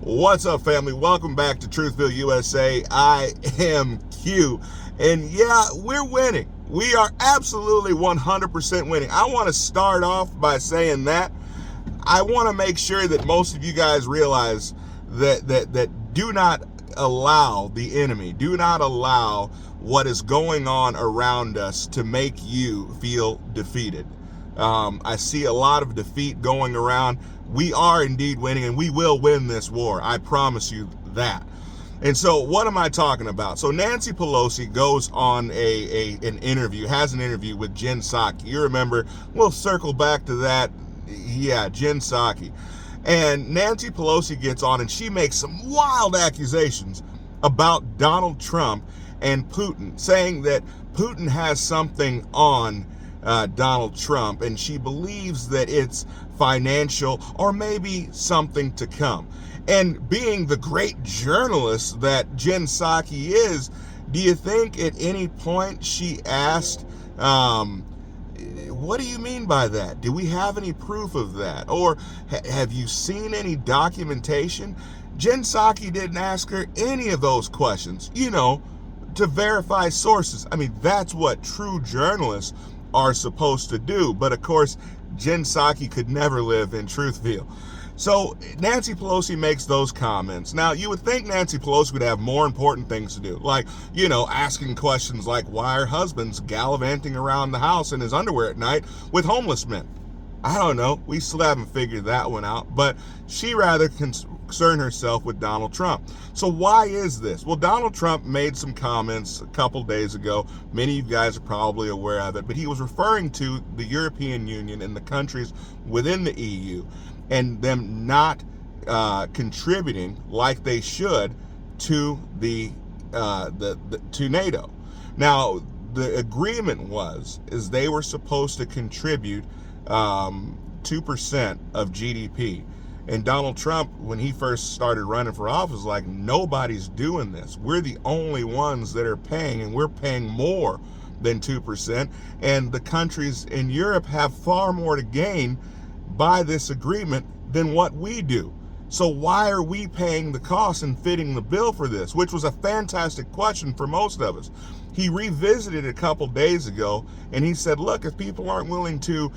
What's up, family? Welcome back to Truthville, USA. I am Q. And yeah, we're winning. We are absolutely 100% winning. I want to start off by saying that. I want to make sure that most of you guys realize that do not allow the enemy, do not allow what is going on around us to make you feel defeated. I see a lot of defeat going around. We are indeed winning, and we will win this war. I promise you that. And so what am I talking about? So Nancy Pelosi goes on an interview, has an interview with Jen Psaki. You remember, we'll circle back to that. Yeah, Jen Psaki. And Nancy Pelosi gets on and she makes some wild accusations about Donald Trump and Putin, saying that Putin has something on Donald Trump, and she believes that it's financial or maybe something to come. And being the great journalist that Jen Psaki is, do you think at any point she asked, what do you mean by that? Do we have any proof of that? Or have you seen any documentation? Jen Psaki didn't ask her any of those questions, to verify sources. I mean, that's what true journalists are supposed to do. But of course, Jen Psaki could never live in Truthville. So Nancy Pelosi makes those comments. Now, you would think Nancy Pelosi would have more important things to do, like, asking questions like, why are husbands gallivanting around the house in his underwear at night with homeless men? I don't know. We still haven't figured that one out. But she rather concern herself with Donald Trump. So why is this? Well, Donald Trump made some comments a couple days ago. Many of you guys are probably aware of it, but he was referring to the European Union and the countries within the EU and them not contributing like they should to to NATO. Now, the agreement is they were supposed to contribute 2% of GDP. And Donald Trump, when he first started running for office, was like, nobody's doing this. We're the only ones that are paying, and we're paying more than 2%. And the countries in Europe have far more to gain by this agreement than what we do. So why are we paying the cost and fitting the bill for this? Which was a fantastic question for most of us. He revisited it a couple days ago, and he said, look, if people aren't willing to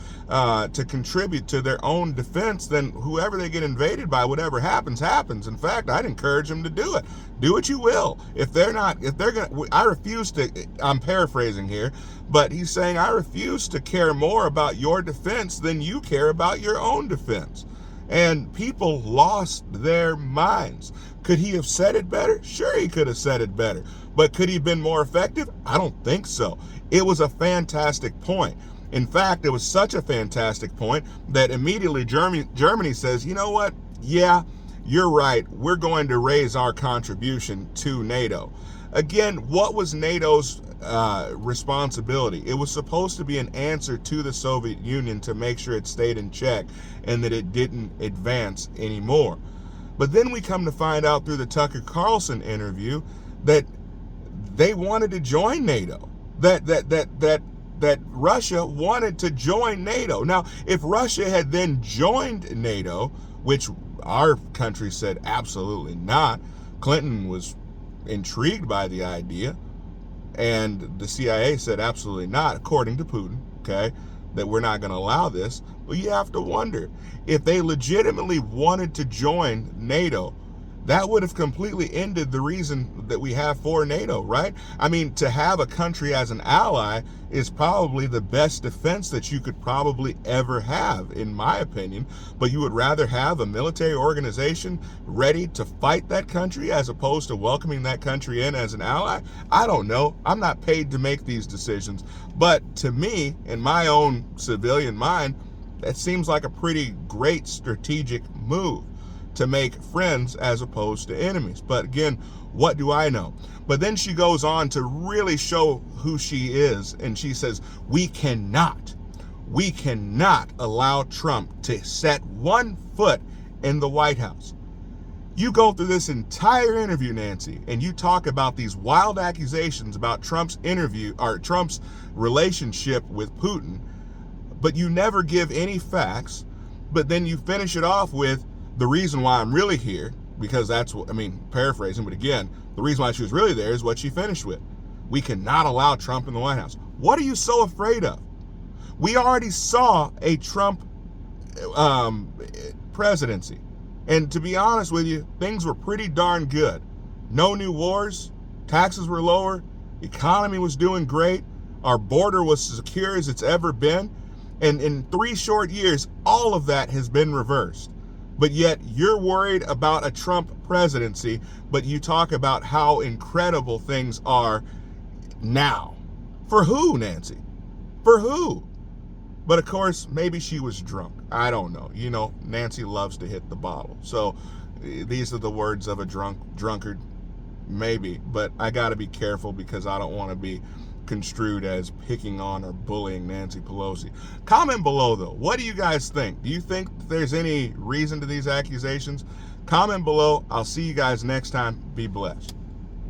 contribute to their own defense, then whoever they get invaded by, whatever happens, happens. In fact, I'd encourage them to do it. Do what you will. I refuse to, I'm paraphrasing here, but he's saying, I refuse to care more about your defense than you care about your own defense. And people lost their minds. Could he have said it better? Sure, he could have said it better. But could he have been more effective? I don't think so. It was a fantastic point. In fact, it was such a fantastic point that immediately Germany says, you know what? Yeah, you're right. We're going to raise our contribution to NATO. Again, what was NATO's responsibility? It was supposed to be an answer to the Soviet Union to make sure it stayed in check and that it didn't advance anymore. But then we come to find out through the Tucker Carlson interview that they wanted to join NATO, that Russia wanted to join NATO. Now, if Russia had then joined NATO, which our country said absolutely not, Clinton was intrigued by the idea, and the CIA said absolutely not, according to Putin, okay, that we're not going to allow this. Well, you have to wonder, if they legitimately wanted to join NATO, that would have completely ended the reason that we have for NATO, right? I mean, to have a country as an ally is probably the best defense that you could probably ever have, in my opinion. But you would rather have a military organization ready to fight that country as opposed to welcoming that country in as an ally? I don't know. I'm not paid to make these decisions. But to me, in my own civilian mind, that seems like a pretty great strategic move, to make friends as opposed to enemies. But again, what do I know? But then she goes on to really show who she is, and she says, we cannot allow Trump to set one foot in the White House. You go through this entire interview, Nancy, and you talk about these wild accusations about Trump's relationship with Putin, but you never give any facts. But then you finish it off with, the reason why I'm really here because that's what, I mean, paraphrasing, but again, the reason why she was really there is what she finished with. We cannot allow Trump in the White House. What are you so afraid of? We already saw a Trump presidency. And to be honest with you, things were pretty darn good. No new wars, taxes were lower, economy was doing great, our border was secure as it's ever been. And in 3 short years, all of that has been reversed. But yet you're worried about a Trump presidency, but you talk about how incredible things are now. For who, Nancy? For who? But of course, maybe she was drunk. I don't know. You know, Nancy loves to hit the bottle. So these are the words of a drunkard. Maybe. But I got to be careful because I don't want to be construed as picking on or bullying Nancy Pelosi. Comment below, though. What do you guys think? Do you think there's any reason to these accusations? Comment below. I'll see you guys next time. Be blessed.